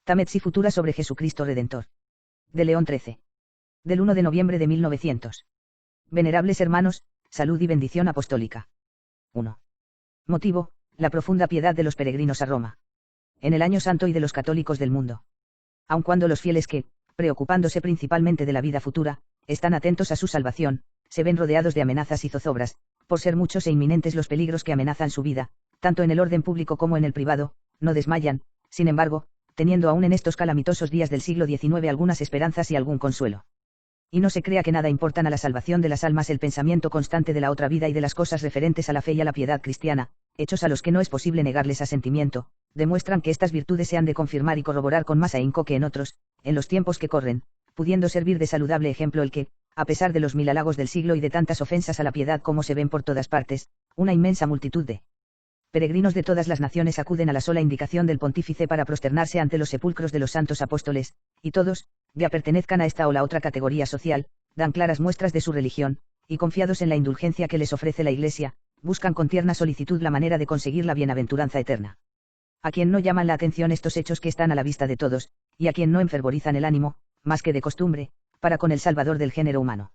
Tametsi Futura sobre Jesucristo Redentor. De León 13. Del 1 de noviembre de 1900. Venerables hermanos, salud y bendición apostólica. 1. Motivo, la profunda piedad de los peregrinos a Roma. En el año santo y de los católicos del mundo. Aun cuando los fieles que, preocupándose principalmente de la vida futura, están atentos a su salvación, se ven rodeados de amenazas y zozobras, por ser muchos e inminentes los peligros que amenazan su vida, tanto en el orden público como en el privado, no desmayan, sin embargo, teniendo aún en estos calamitosos días del siglo XIX algunas esperanzas y algún consuelo. Y no se crea que nada importan a la salvación de las almas el pensamiento constante de la otra vida y de las cosas referentes a la fe y a la piedad cristiana, hechos a los que no es posible negarles asentimiento, demuestran que estas virtudes se han de confirmar y corroborar con más ahínco que en otros, en los tiempos que corren, pudiendo servir de saludable ejemplo el que, a pesar de los mil halagos del siglo y de tantas ofensas a la piedad como se ven por todas partes, una inmensa multitud de peregrinos de todas las naciones acuden a la sola indicación del pontífice para prosternarse ante los sepulcros de los santos apóstoles, y todos, ya pertenezcan a esta o la otra categoría social, dan claras muestras de su religión, y confiados en la indulgencia que les ofrece la Iglesia, buscan con tierna solicitud la manera de conseguir la bienaventuranza eterna. A quien no llaman la atención estos hechos que están a la vista de todos, y a quien no enfervorizan el ánimo, más que de costumbre, para con el Salvador del género humano.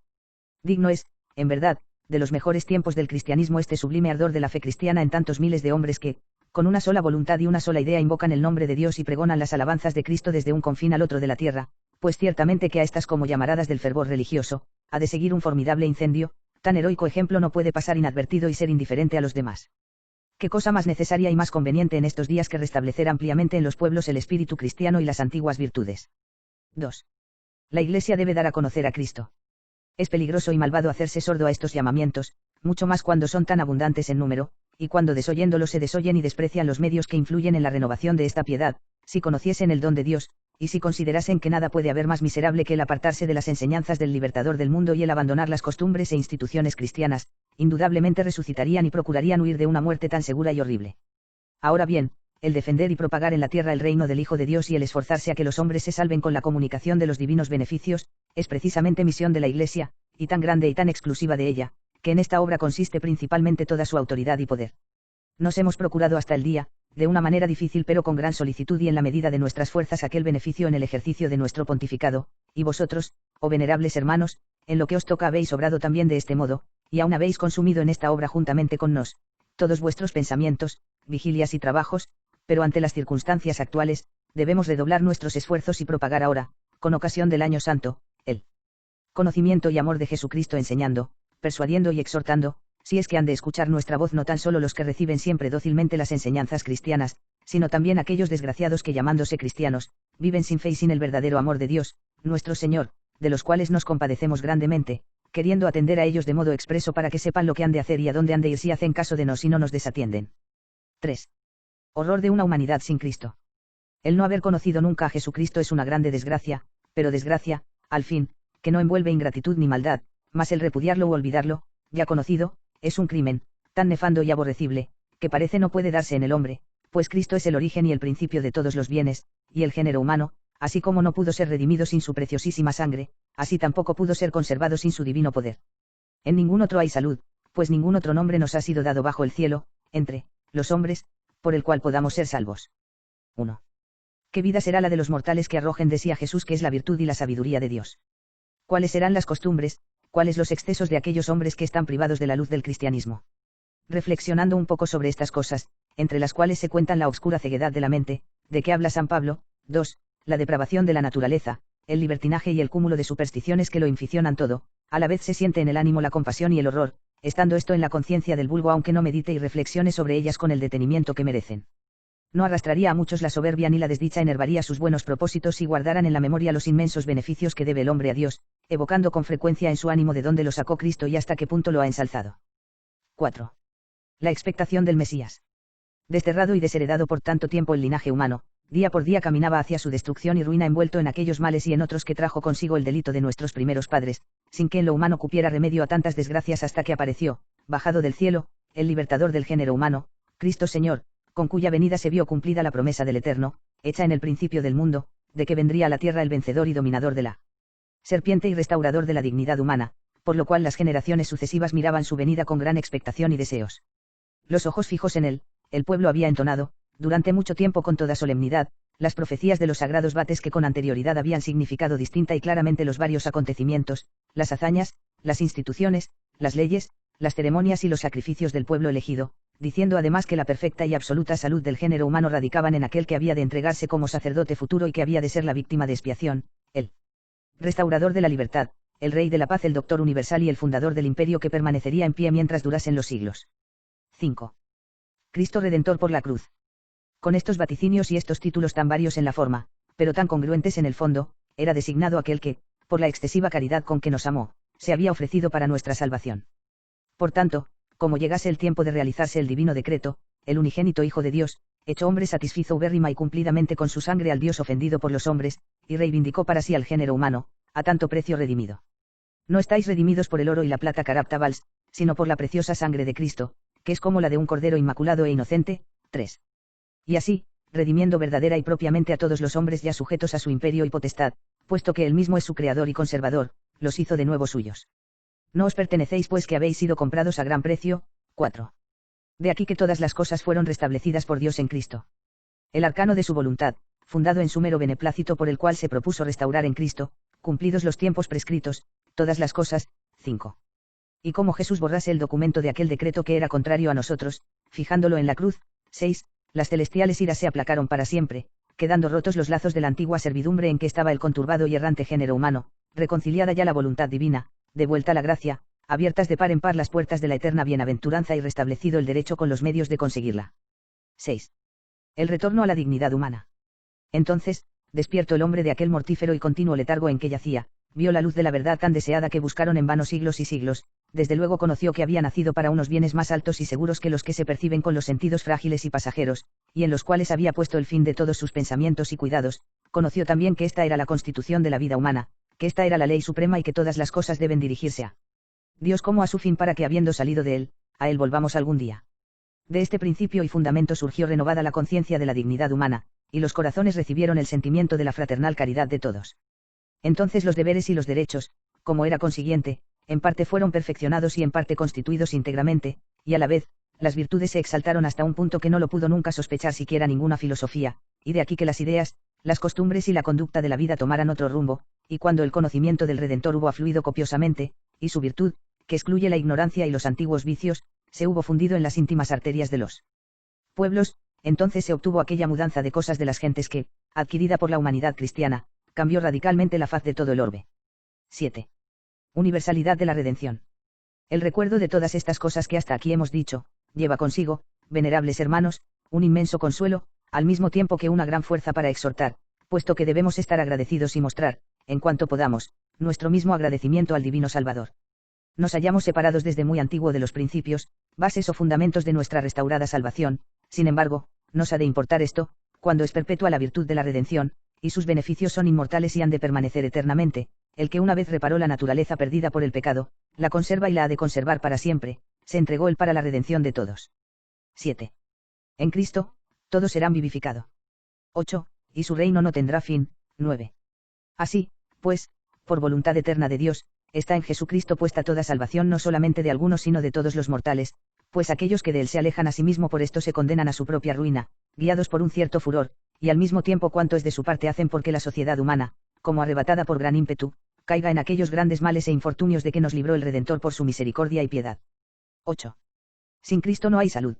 Digno es, en verdad, de los mejores tiempos del cristianismo este sublime ardor de la fe cristiana en tantos miles de hombres que, con una sola voluntad y una sola idea invocan el nombre de Dios y pregonan las alabanzas de Cristo desde un confín al otro de la tierra, pues ciertamente que a estas como llamaradas del fervor religioso, ha de seguir un formidable incendio, tan heroico ejemplo no puede pasar inadvertido y ser indiferente a los demás. ¿Qué cosa más necesaria y más conveniente en estos días que restablecer ampliamente en los pueblos el espíritu cristiano y las antiguas virtudes? 2. La Iglesia debe dar a conocer a Cristo. Es peligroso y malvado hacerse sordo a estos llamamientos, mucho más cuando son tan abundantes en número, y cuando desoyéndolos se desoyen y desprecian los medios que influyen en la renovación de esta piedad, si conociesen el don de Dios, y si considerasen que nada puede haber más miserable que el apartarse de las enseñanzas del libertador del mundo y el abandonar las costumbres e instituciones cristianas, indudablemente resucitarían y procurarían huir de una muerte tan segura y horrible. Ahora bien, el defender y propagar en la tierra el reino del Hijo de Dios y el esforzarse a que los hombres se salven con la comunicación de los divinos beneficios, es precisamente misión de la Iglesia, y tan grande y tan exclusiva de ella, que en esta obra consiste principalmente toda su autoridad y poder. Nos hemos procurado hasta el día, de una manera difícil pero con gran solicitud y en la medida de nuestras fuerzas aquel beneficio en el ejercicio de nuestro pontificado, y vosotros, oh venerables hermanos, en lo que os toca habéis obrado también de este modo, y aún habéis consumido en esta obra juntamente con nos, todos vuestros pensamientos, vigilias y trabajos, pero ante las circunstancias actuales, debemos redoblar nuestros esfuerzos y propagar ahora, con ocasión del Año Santo, el conocimiento y amor de Jesucristo enseñando, persuadiendo y exhortando, si es que han de escuchar nuestra voz no tan solo los que reciben siempre dócilmente las enseñanzas cristianas, sino también aquellos desgraciados que llamándose cristianos, viven sin fe y sin el verdadero amor de Dios, nuestro Señor, de los cuales nos compadecemos grandemente, queriendo atender a ellos de modo expreso para que sepan lo que han de hacer y a dónde han de ir si hacen caso de nos y no nos desatienden. 3. Horror de una humanidad sin Cristo. El no haber conocido nunca a Jesucristo es una grande desgracia, pero desgracia, al fin, que no envuelve ingratitud ni maldad, mas el repudiarlo u olvidarlo, ya conocido, es un crimen, tan nefando y aborrecible, que parece no puede darse en el hombre, pues Cristo es el origen y el principio de todos los bienes, y el género humano, así como no pudo ser redimido sin su preciosísima sangre, así tampoco pudo ser conservado sin su divino poder. En ningún otro hay salud, pues ningún otro nombre nos ha sido dado bajo el cielo, entre los hombres, por el cual podamos ser salvos. 1. ¿Qué vida será la de los mortales que arrojen de sí a Jesús, que es la virtud y la sabiduría de Dios? ¿Cuáles serán las costumbres, cuáles los excesos de aquellos hombres que están privados de la luz del cristianismo? Reflexionando un poco sobre estas cosas, entre las cuales se cuentan la oscura ceguedad de la mente, de que habla San Pablo, 2, la depravación de la naturaleza, el libertinaje y el cúmulo de supersticiones que lo inficionan todo, a la vez se siente en el ánimo la compasión y el horror, estando esto en la conciencia del vulgo aunque no medite y reflexione sobre ellas con el detenimiento que merecen. No arrastraría a muchos la soberbia ni la desdicha enervaría sus buenos propósitos si guardaran en la memoria los inmensos beneficios que debe el hombre a Dios, evocando con frecuencia en su ánimo de dónde lo sacó Cristo y hasta qué punto lo ha ensalzado. 4. La expectación del Mesías. Desterrado y desheredado por tanto tiempo el linaje humano, día por día caminaba hacia su destrucción y ruina envuelto en aquellos males y en otros que trajo consigo el delito de nuestros primeros padres, sin que en lo humano cupiera remedio a tantas desgracias hasta que apareció, bajado del cielo, el libertador del género humano, Cristo Señor, con cuya venida se vio cumplida la promesa del Eterno, hecha en el principio del mundo, de que vendría a la tierra el vencedor y dominador de la serpiente y restaurador de la dignidad humana, por lo cual las generaciones sucesivas miraban su venida con gran expectación y deseos. Los ojos fijos en él, el pueblo había entonado, durante mucho tiempo con toda solemnidad, las profecías de los sagrados vates que con anterioridad habían significado distinta y claramente los varios acontecimientos, las hazañas, las instituciones, las leyes, las ceremonias y los sacrificios del pueblo elegido, diciendo además que la perfecta y absoluta salud del género humano radicaban en aquel que había de entregarse como sacerdote futuro y que había de ser la víctima de expiación, el restaurador de la libertad, el rey de la paz, el doctor universal y el fundador del imperio que permanecería en pie mientras durasen los siglos. 5. Cristo Redentor por la cruz. Con estos vaticinios y estos títulos tan varios en la forma, pero tan congruentes en el fondo, era designado aquel que, por la excesiva caridad con que nos amó, se había ofrecido para nuestra salvación. Por tanto, como llegase el tiempo de realizarse el divino decreto, el unigénito Hijo de Dios, hecho hombre, satisfizo ubérrima y cumplidamente con su sangre al Dios ofendido por los hombres, y reivindicó para sí al género humano, a tanto precio redimido. No estáis redimidos por el oro y la plata caraptabals, sino por la preciosa sangre de Cristo, que es como la de un cordero inmaculado e inocente. 3. Y así, redimiendo verdadera y propiamente a todos los hombres ya sujetos a su imperio y potestad, puesto que él mismo es su creador y conservador, los hizo de nuevo suyos. No os pertenecéis pues que habéis sido comprados a gran precio. 4. De aquí que todas las cosas fueron restablecidas por Dios en Cristo. El arcano de su voluntad, fundado en su mero beneplácito por el cual se propuso restaurar en Cristo, cumplidos los tiempos prescritos, todas las cosas. 5. Y como Jesús borrase el documento de aquel decreto que era contrario a nosotros, fijándolo en la cruz. 6. Las celestiales iras se aplacaron para siempre, quedando rotos los lazos de la antigua servidumbre en que estaba el conturbado y errante género humano, reconciliada ya la voluntad divina, devuelta la gracia, abiertas de par en par las puertas de la eterna bienaventuranza y restablecido el derecho con los medios de conseguirla. 6. El retorno a la dignidad humana. Entonces, despierto el hombre de aquel mortífero y continuo letargo en que yacía, vio la luz de la verdad tan deseada que buscaron en vano siglos y siglos, desde luego conoció que había nacido para unos bienes más altos y seguros que los que se perciben con los sentidos frágiles y pasajeros, y en los cuales había puesto el fin de todos sus pensamientos y cuidados. Conoció también que esta era la constitución de la vida humana, que esta era la ley suprema y que todas las cosas deben dirigirse a Dios como a su fin para que habiendo salido de él, a él volvamos algún día. De este principio y fundamento surgió renovada la conciencia de la dignidad humana, y los corazones recibieron el sentimiento de la fraternal caridad de todos. Entonces los deberes y los derechos, como era consiguiente, en parte fueron perfeccionados y en parte constituidos íntegramente, y a la vez, las virtudes se exaltaron hasta un punto que no lo pudo nunca sospechar siquiera ninguna filosofía, y de aquí que las ideas, las costumbres y la conducta de la vida tomaran otro rumbo, y cuando el conocimiento del Redentor hubo afluido copiosamente, y su virtud, que excluye la ignorancia y los antiguos vicios, se hubo fundido en las íntimas arterias de los pueblos, entonces se obtuvo aquella mudanza de cosas de las gentes que, adquirida por la humanidad cristiana, cambió radicalmente la faz de todo el orbe. 7. Universalidad de la redención. El recuerdo de todas estas cosas que hasta aquí hemos dicho, lleva consigo, venerables hermanos, un inmenso consuelo, al mismo tiempo que una gran fuerza para exhortar, puesto que debemos estar agradecidos y mostrar, en cuanto podamos, nuestro mismo agradecimiento al Divino Salvador. Nos hallamos separados desde muy antiguo de los principios, bases o fundamentos de nuestra restaurada salvación, sin embargo, nos ha de importar esto, cuando es perpetua la virtud de la redención, y sus beneficios son inmortales y han de permanecer eternamente. El que una vez reparó la naturaleza perdida por el pecado, la conserva y la ha de conservar para siempre, se entregó él para la redención de todos. 7. En Cristo, todos serán vivificados. 8. Y su reino no tendrá fin. 9. Así, pues, por voluntad eterna de Dios, está en Jesucristo puesta toda salvación no solamente de algunos sino de todos los mortales, pues aquellos que de él se alejan a sí mismo por esto se condenan a su propia ruina, guiados por un cierto furor, y al mismo tiempo cuanto es de su parte hacen porque la sociedad humana, como arrebatada por gran ímpetu, caiga en aquellos grandes males e infortunios de que nos libró el Redentor por su misericordia y piedad. 8. Sin Cristo no hay salud.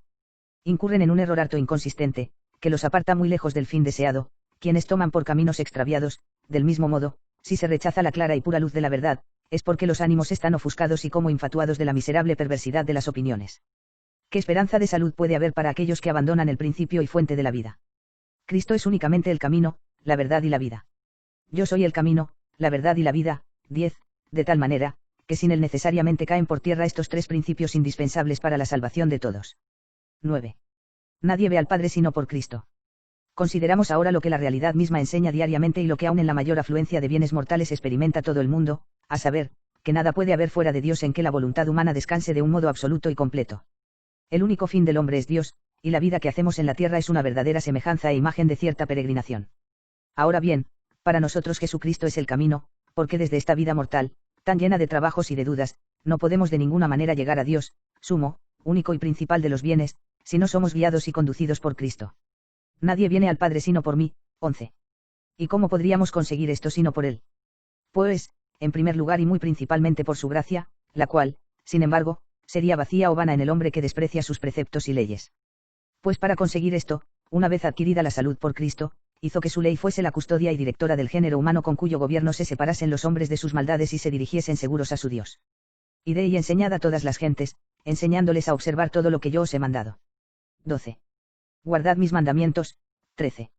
Incurren en un error harto inconsistente, que los aparta muy lejos del fin deseado, quienes toman por caminos extraviados. Del mismo modo, si se rechaza la clara y pura luz de la verdad, es porque los ánimos están ofuscados y como infatuados de la miserable perversidad de las opiniones. ¿Qué esperanza de salud puede haber para aquellos que abandonan el principio y fuente de la vida? Cristo es únicamente el camino, la verdad y la vida. Yo soy el camino, la verdad y la vida. 10. De tal manera, que sin él necesariamente caen por tierra estos tres principios indispensables para la salvación de todos. 9. Nadie ve al Padre sino por Cristo. Consideramos ahora lo que la realidad misma enseña diariamente y lo que aún en la mayor afluencia de bienes mortales experimenta todo el mundo, a saber, que nada puede haber fuera de Dios en que la voluntad humana descanse de un modo absoluto y completo. El único fin del hombre es Dios, y la vida que hacemos en la tierra es una verdadera semejanza e imagen de cierta peregrinación. Ahora bien, para nosotros Jesucristo es el camino, porque desde esta vida mortal, tan llena de trabajos y de dudas, no podemos de ninguna manera llegar a Dios, sumo, único y principal de los bienes, si no somos guiados y conducidos por Cristo. Nadie viene al Padre sino por mí, 11. ¿Y cómo podríamos conseguir esto sino por él? Pues, en primer lugar y muy principalmente por su gracia, la cual, sin embargo, sería vacía o vana en el hombre que desprecia sus preceptos y leyes. Pues para conseguir esto, una vez adquirida la salud por Cristo, hizo que su ley fuese la custodia y directora del género humano con cuyo gobierno se separasen los hombres de sus maldades y se dirigiesen seguros a su Dios. Id y enseñad a todas las gentes, enseñándoles a observar todo lo que yo os he mandado. 12. Guardad mis mandamientos. 13.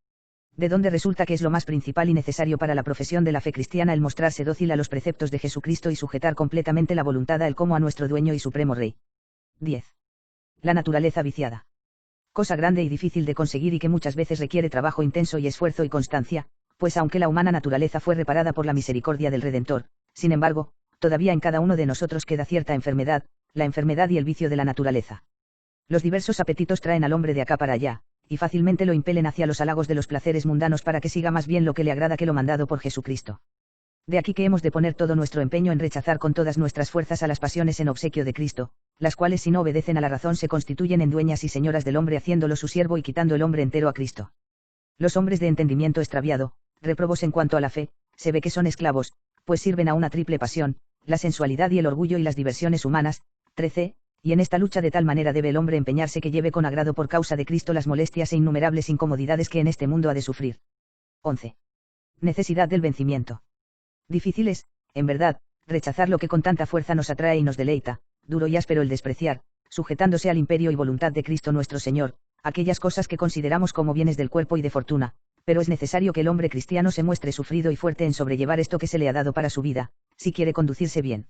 De donde resulta que es lo más principal y necesario para la profesión de la fe cristiana el mostrarse dócil a los preceptos de Jesucristo y sujetar completamente la voluntad a él como a nuestro dueño y supremo Rey. 10. La naturaleza viciada. Cosa grande y difícil de conseguir y que muchas veces requiere trabajo intenso y esfuerzo y constancia, pues aunque la humana naturaleza fue reparada por la misericordia del Redentor, sin embargo, todavía en cada uno de nosotros queda cierta enfermedad, la enfermedad y el vicio de la naturaleza. Los diversos apetitos traen al hombre de acá para allá, y fácilmente lo impelen hacia los halagos de los placeres mundanos para que siga más bien lo que le agrada que lo mandado por Jesucristo. De aquí que hemos de poner todo nuestro empeño en rechazar con todas nuestras fuerzas a las pasiones en obsequio de Cristo, las cuales si no obedecen a la razón se constituyen en dueñas y señoras del hombre haciéndolo su siervo y quitando el hombre entero a Cristo. Los hombres de entendimiento extraviado, réprobos en cuanto a la fe, se ve que son esclavos, pues sirven a una triple pasión, la sensualidad y el orgullo y las diversiones humanas. 13. Y en esta lucha de tal manera debe el hombre empeñarse que lleve con agrado por causa de Cristo las molestias e innumerables incomodidades que en este mundo ha de sufrir. 11. Necesidad del vencimiento. Difícil es, en verdad, rechazar lo que con tanta fuerza nos atrae y nos deleita, duro y áspero el despreciar, sujetándose al imperio y voluntad de Cristo nuestro Señor, aquellas cosas que consideramos como bienes del cuerpo y de fortuna, pero es necesario que el hombre cristiano se muestre sufrido y fuerte en sobrellevar esto que se le ha dado para su vida, si quiere conducirse bien.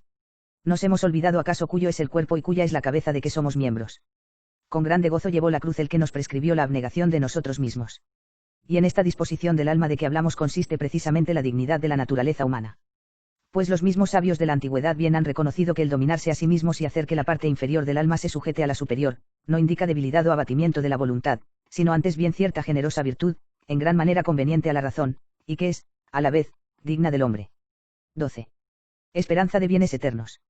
¿Nos hemos olvidado acaso cuyo es el cuerpo y cuya es la cabeza de que somos miembros? Con grande gozo llevó la cruz el que nos prescribió la abnegación de nosotros mismos. Y en esta disposición del alma de que hablamos consiste precisamente la dignidad de la naturaleza humana. Pues los mismos sabios de la antigüedad bien han reconocido que el dominarse a sí mismos y hacer que la parte inferior del alma se sujete a la superior, no indica debilidad o abatimiento de la voluntad, sino antes bien cierta generosa virtud, en gran manera conveniente a la razón, y que es, a la vez, digna del hombre. 12. Esperanza de bienes eternos.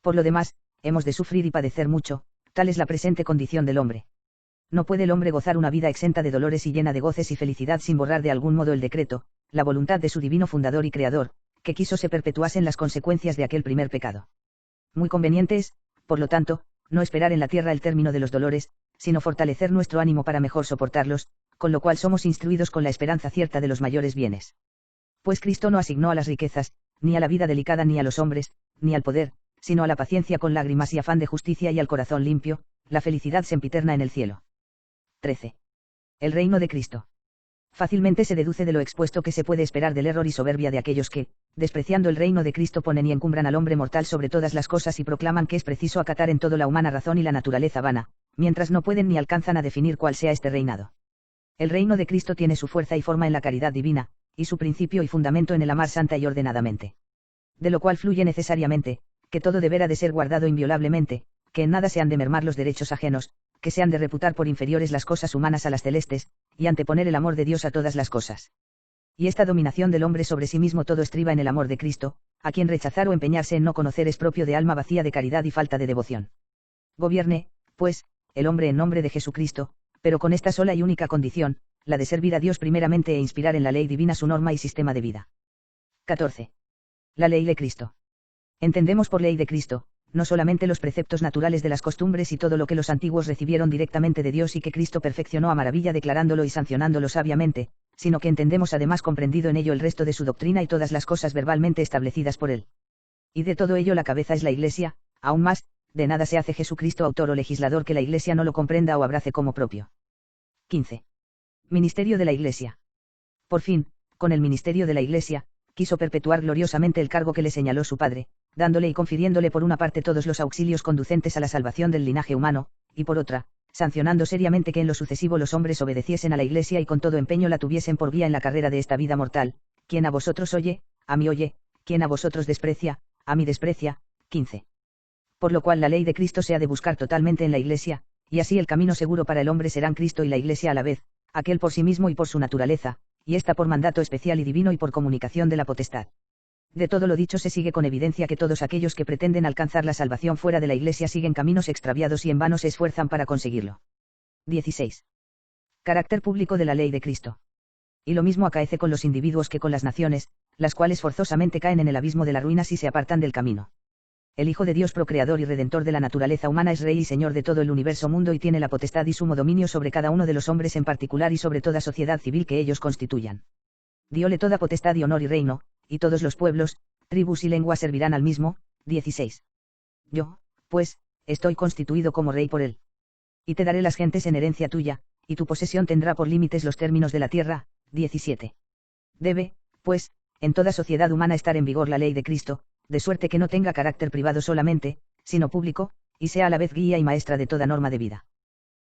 Por lo demás, hemos de sufrir y padecer mucho, tal es la presente condición del hombre. No puede el hombre gozar una vida exenta de dolores y llena de goces y felicidad sin borrar de algún modo el decreto, la voluntad de su divino fundador y creador, que quiso se perpetuasen las consecuencias de aquel primer pecado. Muy conveniente es, por lo tanto, no esperar en la tierra el término de los dolores, sino fortalecer nuestro ánimo para mejor soportarlos, con lo cual somos instruidos con la esperanza cierta de los mayores bienes. Pues Cristo no asignó a las riquezas, ni a la vida delicada ni a los hombres, ni al poder, sino a la paciencia con lágrimas y afán de justicia y al corazón limpio, la felicidad sempiterna en el cielo. 13. El reino de Cristo. Fácilmente se deduce de lo expuesto que se puede esperar del error y soberbia de aquellos que, despreciando el reino de Cristo, ponen y encumbran al hombre mortal sobre todas las cosas y proclaman que es preciso acatar en todo la humana razón y la naturaleza vana, mientras no pueden ni alcanzan a definir cuál sea este reinado. El reino de Cristo tiene su fuerza y forma en la caridad divina, y su principio y fundamento en el amar santa y ordenadamente. De lo cual fluye necesariamente, que todo deberá de ser guardado inviolablemente, que en nada se han de mermar los derechos ajenos, que se han de reputar por inferiores las cosas humanas a las celestes, y anteponer el amor de Dios a todas las cosas. Y esta dominación del hombre sobre sí mismo todo estriba en el amor de Cristo, a quien rechazar o empeñarse en no conocer es propio de alma vacía de caridad y falta de devoción. Gobierne, pues, el hombre en nombre de Jesucristo, pero con esta sola y única condición, la de servir a Dios primeramente e inspirar en la ley divina su norma y sistema de vida. 14. La ley de Cristo. Entendemos por ley de Cristo, no solamente los preceptos naturales de las costumbres y todo lo que los antiguos recibieron directamente de Dios y que Cristo perfeccionó a maravilla declarándolo y sancionándolo sabiamente, sino que entendemos además comprendido en ello el resto de su doctrina y todas las cosas verbalmente establecidas por él. Y de todo ello la cabeza es la Iglesia, aún más, de nada se hace Jesucristo autor o legislador que la Iglesia no lo comprenda o abrace como propio. 15. Ministerio de la Iglesia. Por fin, con el ministerio de la Iglesia, quiso perpetuar gloriosamente el cargo que le señaló su Padre, dándole y confiriéndole por una parte todos los auxilios conducentes a la salvación del linaje humano, y por otra, sancionando seriamente que en lo sucesivo los hombres obedeciesen a la Iglesia y con todo empeño la tuviesen por guía en la carrera de esta vida mortal. Quien a vosotros oye, a mí oye, quien a vosotros desprecia, a mí desprecia. 15. Por lo cual la ley de Cristo se ha de buscar totalmente en la Iglesia, y así el camino seguro para el hombre serán Cristo y la Iglesia a la vez, aquel por sí mismo y por su naturaleza, y esta por mandato especial y divino y por comunicación de la potestad. De todo lo dicho se sigue con evidencia que todos aquellos que pretenden alcanzar la salvación fuera de la Iglesia siguen caminos extraviados y en vano se esfuerzan para conseguirlo. 16. Carácter público de la ley de Cristo. Y lo mismo acaece con los individuos que con las naciones, las cuales forzosamente caen en el abismo de la ruina si se apartan del camino. El Hijo de Dios procreador y redentor de la naturaleza humana es Rey y Señor de todo el universo mundo y tiene la potestad y sumo dominio sobre cada uno de los hombres en particular y sobre toda sociedad civil que ellos constituyan. Diole toda potestad y honor y reino, y todos los pueblos, tribus y lenguas servirán al mismo. 16. Yo, pues, estoy constituido como rey por él. Y te daré las gentes en herencia tuya, y tu posesión tendrá por límites los términos de la tierra. 17. Debe, pues, en toda sociedad humana estar en vigor la ley de Cristo, de suerte que no tenga carácter privado solamente, sino público, y sea a la vez guía y maestra de toda norma de vida.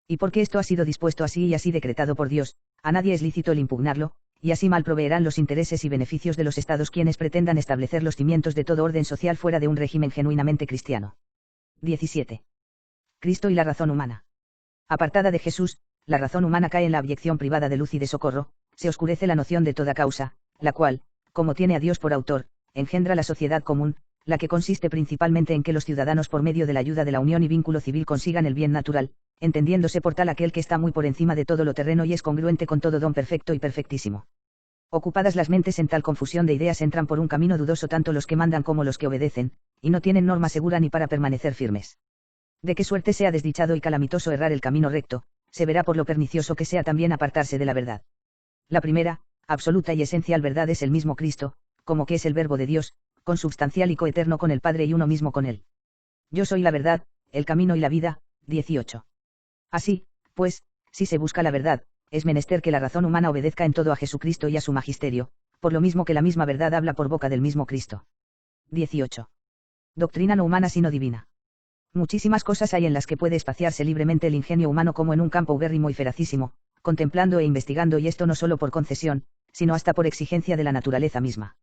Y porque esto ha sido dispuesto así y así decretado por Dios, a nadie es lícito el impugnarlo, y así mal proveerán los intereses y beneficios de los estados quienes pretendan establecer los cimientos de todo orden social fuera de un régimen genuinamente cristiano. 17. Cristo y la razón humana. Apartada de Jesús, la razón humana cae en la abyección privada de luz y de socorro, se oscurece la noción de toda causa, la cual, como tiene a Dios por autor, engendra la sociedad común, la que consiste principalmente en que los ciudadanos por medio de la ayuda de la unión y vínculo civil consigan el bien natural, entendiéndose por tal aquel que está muy por encima de todo lo terreno y es congruente con todo don perfecto y perfectísimo. Ocupadas las mentes en tal confusión de ideas entran por un camino dudoso tanto los que mandan como los que obedecen, y no tienen norma segura ni para permanecer firmes. De qué suerte sea desdichado y calamitoso errar el camino recto, se verá por lo pernicioso que sea también apartarse de la verdad. La primera, absoluta y esencial verdad es el mismo Cristo, como que es el Verbo de Dios, consubstancial y coeterno con el Padre y uno mismo con él. Yo soy la verdad, el camino y la vida. 18. Así, pues, si se busca la verdad, es menester que la razón humana obedezca en todo a Jesucristo y a su magisterio, por lo mismo que la misma verdad habla por boca del mismo Cristo. 18. Doctrina no humana sino divina. Muchísimas cosas hay en las que puede espaciarse libremente el ingenio humano como en un campo ubérrimo y feracísimo, contemplando e investigando y esto no solo por concesión, sino hasta por exigencia de la naturaleza misma.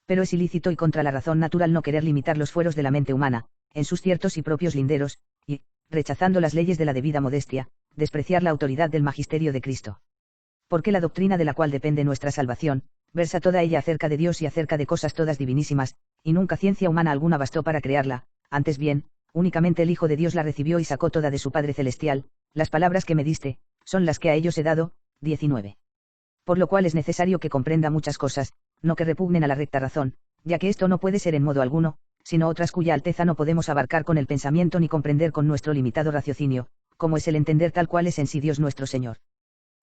Pero es ilícito y contra la razón natural no querer limitar los fueros de la mente humana, en sus ciertos y propios linderos, y, rechazando las leyes de la debida modestia, despreciar la autoridad del magisterio de Cristo. Porque la doctrina de la cual depende nuestra salvación, versa toda ella acerca de Dios y acerca de cosas todas divinísimas, y nunca ciencia humana alguna bastó para crearla, antes bien, únicamente el Hijo de Dios la recibió y sacó toda de su Padre Celestial, las palabras que me diste, son las que a ellos he dado. 19. Por lo cual es necesario que comprenda muchas cosas, no que repugnen a la recta razón, ya que esto no puede ser en modo alguno, sino otras cuya alteza no podemos abarcar con el pensamiento ni comprender con nuestro limitado raciocinio, como es el entender tal cual es en sí Dios nuestro Señor.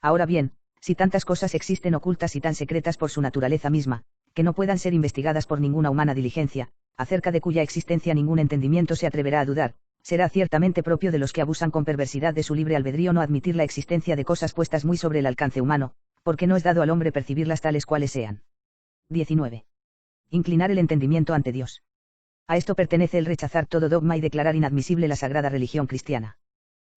Ahora bien, si tantas cosas existen ocultas y tan secretas por su naturaleza misma, que no puedan ser investigadas por ninguna humana diligencia, acerca de cuya existencia ningún entendimiento se atreverá a dudar, será ciertamente propio de los que abusan con perversidad de su libre albedrío no admitir la existencia de cosas puestas muy sobre el alcance humano, porque no es dado al hombre percibirlas tales cuales sean. 19. Inclinar el entendimiento ante Dios. A esto pertenece el rechazar todo dogma y declarar inadmisible la sagrada religión cristiana.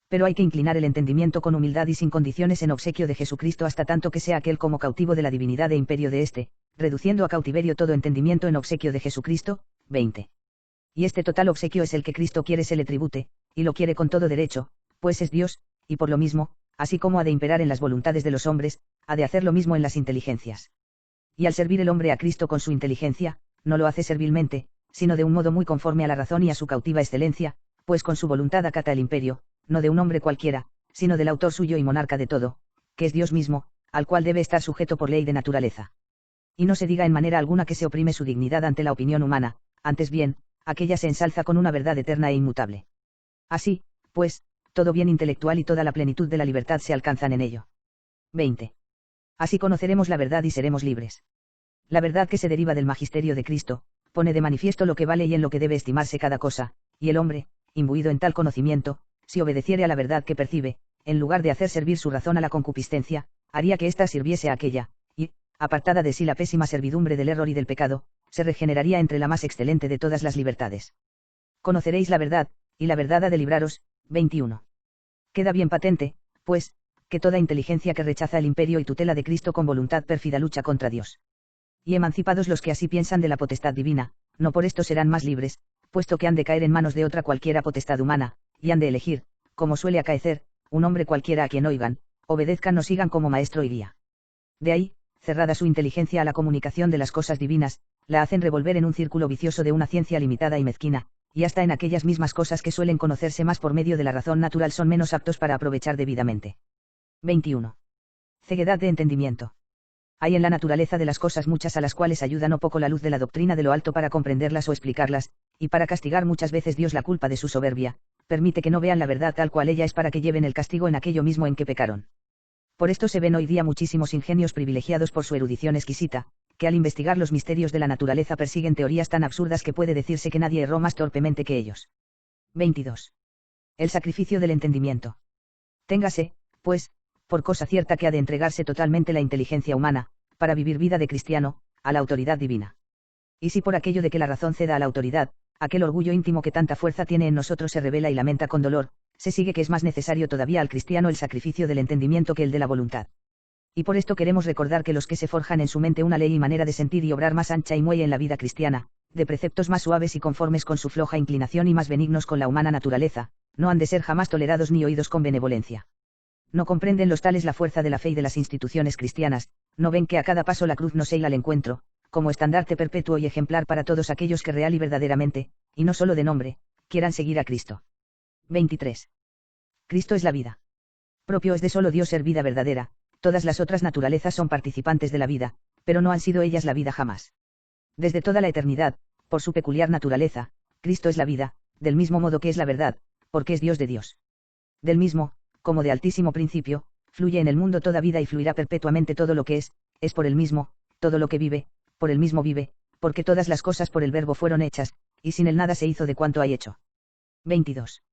Pero hay que inclinar el entendimiento con humildad y sin condiciones en obsequio de Jesucristo hasta tanto que sea aquel como cautivo de la divinidad e imperio de éste, reduciendo a cautiverio todo entendimiento en obsequio de Jesucristo. 20. Y este total obsequio es el que Cristo quiere se le tribute, y lo quiere con todo derecho, pues es Dios, y por lo mismo, así como ha de imperar en las voluntades de los hombres, ha de hacer lo mismo en las inteligencias. Y al servir el hombre a Cristo con su inteligencia, no lo hace servilmente, sino de un modo muy conforme a la razón y a su cautiva excelencia, pues con su voluntad acata el imperio, no de un hombre cualquiera, sino del autor suyo y monarca de todo, que es Dios mismo, al cual debe estar sujeto por ley de naturaleza. Y no se diga en manera alguna que se oprime su dignidad ante la opinión humana, antes bien, aquella se ensalza con una verdad eterna e inmutable. Así, pues, todo bien intelectual y toda la plenitud de la libertad se alcanzan en ello. 20. Así conoceremos la verdad y seremos libres. La verdad que se deriva del magisterio de Cristo, pone de manifiesto lo que vale y en lo que debe estimarse cada cosa, y el hombre, imbuido en tal conocimiento, si obedeciere a la verdad que percibe, en lugar de hacer servir su razón a la concupiscencia, haría que ésta sirviese a aquella, y, apartada de sí la pésima servidumbre del error y del pecado, se regeneraría entre la más excelente de todas las libertades. Conoceréis la verdad, y la verdad ha de libraros. 21. Queda bien patente, pues, que toda inteligencia que rechaza el imperio y tutela de Cristo con voluntad pérfida lucha contra Dios. Y emancipados los que así piensan de la potestad divina, no por esto serán más libres, puesto que han de caer en manos de otra cualquiera potestad humana, y han de elegir, como suele acaecer, un hombre cualquiera a quien oigan, obedezcan o sigan como maestro y guía. De ahí, cerrada su inteligencia a la comunicación de las cosas divinas, la hacen revolver en un círculo vicioso de una ciencia limitada y mezquina, y hasta en aquellas mismas cosas que suelen conocerse más por medio de la razón natural son menos aptos para aprovechar debidamente. 21. Ceguedad de entendimiento. Hay en la naturaleza de las cosas muchas a las cuales ayuda no poco la luz de la doctrina de lo alto para comprenderlas o explicarlas, y para castigar muchas veces Dios la culpa de su soberbia, permite que no vean la verdad tal cual ella es para que lleven el castigo en aquello mismo en que pecaron. Por esto se ven hoy día muchísimos ingenios privilegiados por su erudición exquisita, que al investigar los misterios de la naturaleza persiguen teorías tan absurdas que puede decirse que nadie erró más torpemente que ellos. 22. El sacrificio del entendimiento. Téngase, pues, por cosa cierta que ha de entregarse totalmente la inteligencia humana, para vivir vida de cristiano, a la autoridad divina. Y si por aquello de que la razón ceda a la autoridad, aquel orgullo íntimo que tanta fuerza tiene en nosotros se revela y lamenta con dolor, se sigue que es más necesario todavía al cristiano el sacrificio del entendimiento que el de la voluntad. Y por esto queremos recordar que los que se forjan en su mente una ley y manera de sentir y obrar más ancha y muelle en la vida cristiana, de preceptos más suaves y conformes con su floja inclinación y más benignos con la humana naturaleza, no han de ser jamás tolerados ni oídos con benevolencia. No comprenden los tales la fuerza de la fe y de las instituciones cristianas, no ven que a cada paso la cruz nos hila al encuentro, como estandarte perpetuo y ejemplar para todos aquellos que real y verdaderamente, y no solo de nombre, quieran seguir a Cristo. 23. Cristo es la vida. Propio es de solo Dios ser vida verdadera, todas las otras naturalezas son participantes de la vida, pero no han sido ellas la vida jamás. Desde toda la eternidad, por su peculiar naturaleza, Cristo es la vida, del mismo modo que es la verdad, porque es Dios de Dios. Del mismo, como de altísimo principio, fluye en el mundo toda vida y fluirá perpetuamente todo lo que es por el mismo, todo lo que vive, por el mismo vive, porque todas las cosas por el Verbo fueron hechas, y sin él nada se hizo de cuanto hay hecho. 22.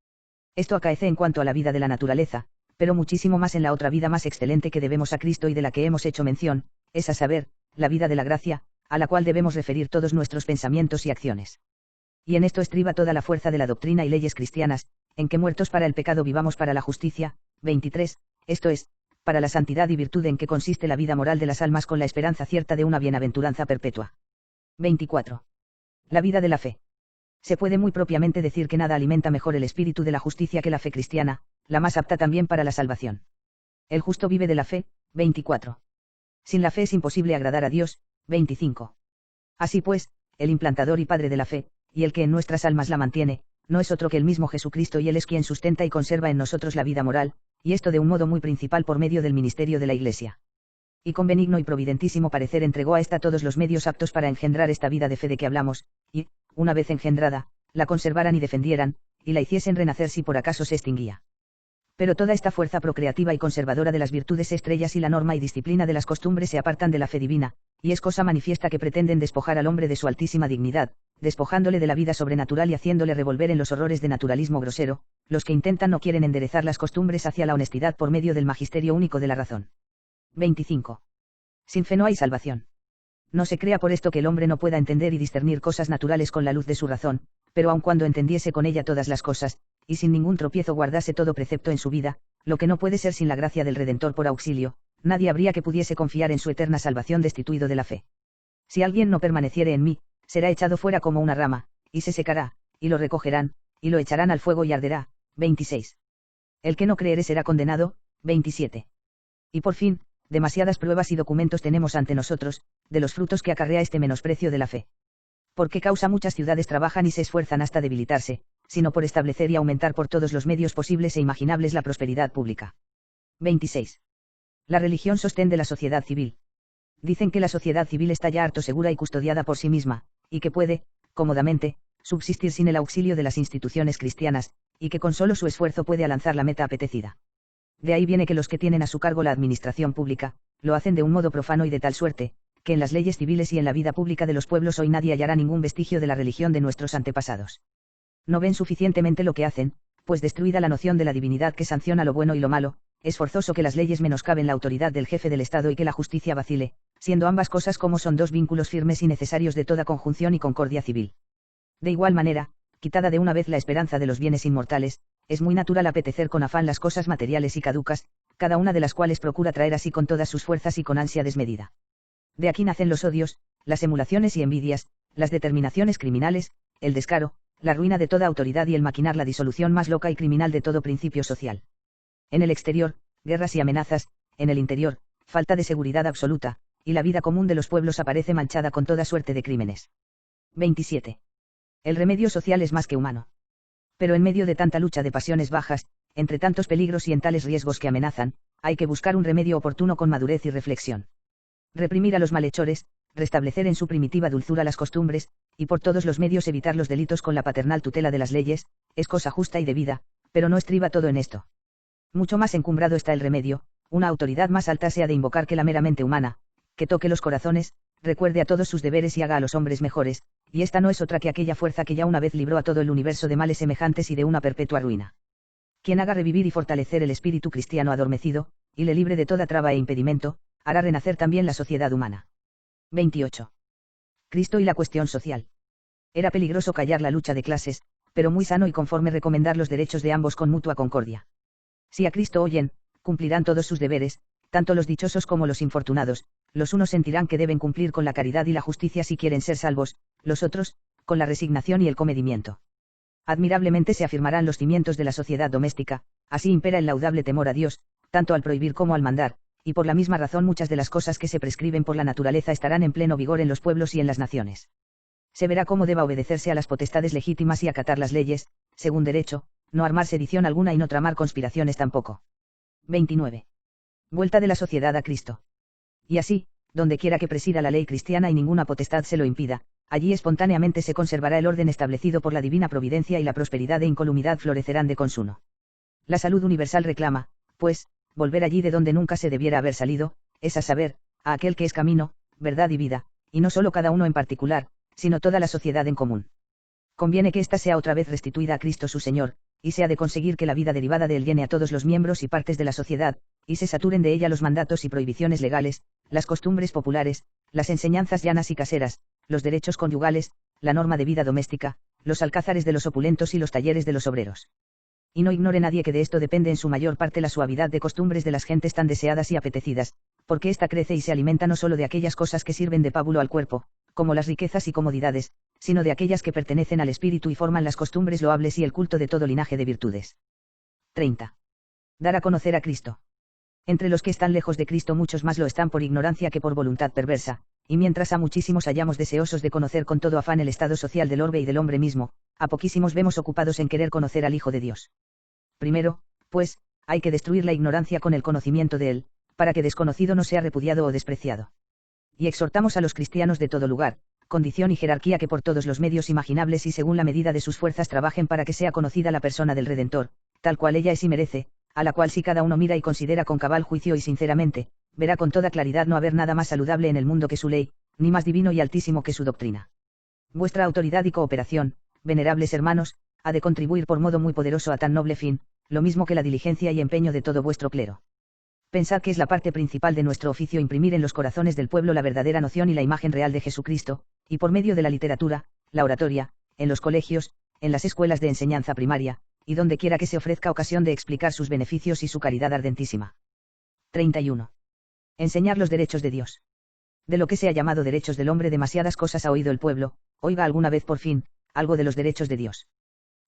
Esto acaece en cuanto a la vida de la naturaleza, pero muchísimo más en la otra vida más excelente que debemos a Cristo y de la que hemos hecho mención, es a saber, la vida de la gracia, a la cual debemos referir todos nuestros pensamientos y acciones. Y en esto estriba toda la fuerza de la doctrina y leyes cristianas, en que muertos para el pecado vivamos para la justicia. 23, esto es, para la santidad y virtud en que consiste la vida moral de las almas con la esperanza cierta de una bienaventuranza perpetua. 24. La vida de la fe. Se puede muy propiamente decir que nada alimenta mejor el espíritu de la justicia que la fe cristiana, la más apta también para la salvación. El justo vive de la fe. 24. Sin la fe es imposible agradar a Dios. 25. Así pues, el implantador y padre de la fe, y el que en nuestras almas la mantiene, no es otro que el mismo Jesucristo y él es quien sustenta y conserva en nosotros la vida moral, y esto de un modo muy principal por medio del ministerio de la Iglesia. Y con benigno y providentísimo parecer entregó a ésta todos los medios aptos para engendrar esta vida de fe de que hablamos, y, una vez engendrada, la conservaran y defendieran, y la hiciesen renacer si por acaso se extinguía. Pero toda esta fuerza procreativa y conservadora de las virtudes estrellas y la norma y disciplina de las costumbres se apartan de la fe divina, y es cosa manifiesta que pretenden despojar al hombre de su altísima dignidad, despojándole de la vida sobrenatural y haciéndole revolver en los horrores de naturalismo grosero, los que intentan no quieren enderezar las costumbres hacia la honestidad por medio del magisterio único de la razón. 25. Sin fe no hay salvación. No se crea por esto que el hombre no pueda entender y discernir cosas naturales con la luz de su razón, pero aun cuando entendiese con ella todas las cosas, y sin ningún tropiezo guardase todo precepto en su vida, lo que no puede ser sin la gracia del Redentor por auxilio, nadie habría que pudiese confiar en su eterna salvación destituido de la fe. Si alguien no permaneciere en mí, será echado fuera como una rama, y se secará, y lo recogerán, y lo echarán al fuego y arderá. 26. El que no creere será condenado. 27. Y por fin, demasiadas pruebas y documentos tenemos ante nosotros, de los frutos que acarrea este menosprecio de la fe. ¿Por qué causa muchas ciudades trabajan y se esfuerzan hasta debilitarse, sino por establecer y aumentar por todos los medios posibles e imaginables la prosperidad pública? 26. La religión sostén de la sociedad civil. Dicen que la sociedad civil está ya harto segura y custodiada por sí misma, y que puede, cómodamente, subsistir sin el auxilio de las instituciones cristianas, y que con solo su esfuerzo puede alcanzar la meta apetecida. De ahí viene que los que tienen a su cargo la administración pública, lo hacen de un modo profano y de tal suerte, que en las leyes civiles y en la vida pública de los pueblos hoy nadie hallará ningún vestigio de la religión de nuestros antepasados. No ven suficientemente lo que hacen, pues destruida la noción de la divinidad que sanciona lo bueno y lo malo, es forzoso que las leyes menoscaben la autoridad del jefe del Estado y que la justicia vacile, siendo ambas cosas como son dos vínculos firmes y necesarios de toda conjunción y concordia civil. De igual manera, quitada de una vez la esperanza de los bienes inmortales, es muy natural apetecer con afán las cosas materiales y caducas, cada una de las cuales procura traer así con todas sus fuerzas y con ansia desmedida. De aquí nacen los odios, las emulaciones y envidias, las determinaciones criminales, el descaro, la ruina de toda autoridad y el maquinar la disolución más loca y criminal de todo principio social. En el exterior, guerras y amenazas, en el interior, falta de seguridad absoluta, y la vida común de los pueblos aparece manchada con toda suerte de crímenes. 27. El remedio social es más que humano. Pero en medio de tanta lucha de pasiones bajas, entre tantos peligros y en tales riesgos que amenazan, hay que buscar un remedio oportuno con madurez y reflexión. reprimir a los malhechores, restablecer en su primitiva dulzura las costumbres, y por todos los medios evitar los delitos con la paternal tutela de las leyes, es cosa justa y debida, pero no estriba todo en esto. Mucho más encumbrado está el remedio, una autoridad más alta se ha de invocar que la meramente humana, que toque los corazones, recuerde a todos sus deberes y haga a los hombres mejores, y esta no es otra que aquella fuerza que ya una vez libró a todo el universo de males semejantes y de una perpetua ruina. Quien haga revivir y fortalecer el espíritu cristiano adormecido, y le libre de toda traba e impedimento, hará renacer también la sociedad humana. 28. Cristo y la cuestión social. Era peligroso callar la lucha de clases, pero muy sano y conforme recomendar los derechos de ambos con mutua concordia. Si a Cristo oyen, cumplirán todos sus deberes, tanto los dichosos como los infortunados, los unos sentirán que deben cumplir con la caridad y la justicia si quieren ser salvos, los otros, con la resignación y el comedimiento. Admirablemente se afirmarán los cimientos de la sociedad doméstica, así impera el laudable temor a Dios, tanto al prohibir como al mandar, y por la misma razón muchas de las cosas que se prescriben por la naturaleza estarán en pleno vigor en los pueblos y en las naciones. Se verá cómo deba obedecerse a las potestades legítimas y acatar las leyes, según derecho, no armar sedición alguna y no tramar conspiraciones tampoco. 29. Vuelta de la sociedad a Cristo. Y así, donde quiera que presida la ley cristiana y ninguna potestad se lo impida, allí espontáneamente se conservará el orden establecido por la divina providencia y la prosperidad e incolumidad florecerán de consuno. La salud universal reclama, pues, volver allí de donde nunca se debiera haber salido, es a saber, a aquel que es camino, verdad y vida, y no solo cada uno en particular, sino toda la sociedad en común. Conviene que ésta sea otra vez restituida a Cristo su Señor, y se ha de conseguir que la vida derivada de él llene a todos los miembros y partes de la sociedad, y se saturen de ella los mandatos y prohibiciones legales, las costumbres populares, las enseñanzas llanas y caseras, los derechos conyugales, la norma de vida doméstica, los alcázares de los opulentos y los talleres de los obreros. Y no ignore nadie que de esto depende en su mayor parte la suavidad de costumbres de las gentes tan deseadas y apetecidas, porque ésta crece y se alimenta no solo de aquellas cosas que sirven de pábulo al cuerpo, como las riquezas y comodidades, sino de aquellas que pertenecen al espíritu y forman las costumbres loables y el culto de todo linaje de virtudes. 30. Dar a conocer a Cristo. Entre los que están lejos de Cristo muchos más lo están por ignorancia que por voluntad perversa, y mientras a muchísimos hallamos deseosos de conocer con todo afán el estado social del orbe y del hombre mismo, a poquísimos vemos ocupados en querer conocer al Hijo de Dios. Primero, pues, hay que destruir la ignorancia con el conocimiento de él, para que desconocido no sea repudiado o despreciado. Y exhortamos a los cristianos de todo lugar, condición y jerarquía que por todos los medios imaginables y según la medida de sus fuerzas trabajen para que sea conocida la persona del Redentor, tal cual ella es y merece, a la cual si cada uno mira y considera con cabal juicio y sinceramente, verá con toda claridad no haber nada más saludable en el mundo que su ley, ni más divino y altísimo que su doctrina. Vuestra autoridad y cooperación, venerables hermanos, ha de contribuir por modo muy poderoso a tan noble fin, lo mismo que la diligencia y empeño de todo vuestro clero. Pensad que es la parte principal de nuestro oficio imprimir en los corazones del pueblo la verdadera noción y la imagen real de Jesucristo, y por medio de la literatura, la oratoria, en los colegios, en las escuelas de enseñanza primaria, y donde quiera que se ofrezca ocasión de explicar sus beneficios y su caridad ardentísima. 31. Enseñar los derechos de Dios. De lo que se ha llamado derechos del hombre demasiadas cosas ha oído el pueblo, oiga alguna vez por fin, algo de los derechos de Dios.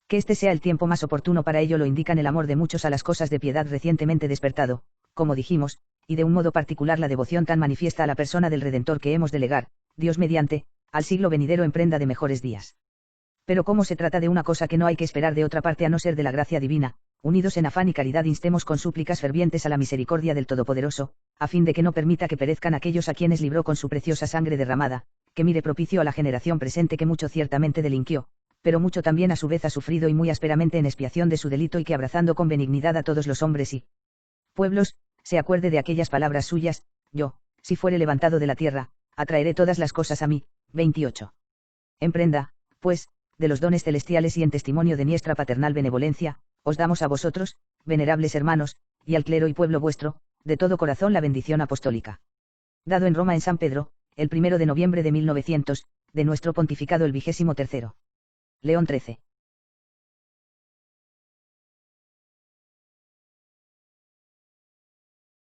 Que este sea el tiempo más oportuno para ello lo indican el amor de muchos a las cosas de piedad recientemente despertado, como dijimos, y de un modo particular la devoción tan manifiesta a la persona del Redentor que hemos de legar, Dios mediante, al siglo venidero en prenda de mejores días. Pero como se trata de una cosa que no hay que esperar de otra parte a no ser de la gracia divina, unidos en afán y caridad instemos con súplicas fervientes a la misericordia del Todopoderoso, a fin de que no permita que perezcan aquellos a quienes libró con su preciosa sangre derramada, que mire propicio a la generación presente que mucho ciertamente delinquió, pero mucho también a su vez ha sufrido y muy ásperamente en expiación de su delito y que abrazando con benignidad a todos los hombres y pueblos, se acuerde de aquellas palabras suyas, yo, si fuere levantado de la tierra, atraeré todas las cosas a mí. 28. Emprenda, pues, de los dones celestiales y en testimonio de nuestra paternal benevolencia, os damos a vosotros, venerables hermanos, y al clero y pueblo vuestro, de todo corazón la bendición apostólica. Dado en Roma en San Pedro, el 1 de noviembre de 1900, de nuestro pontificado el 23. León XIII.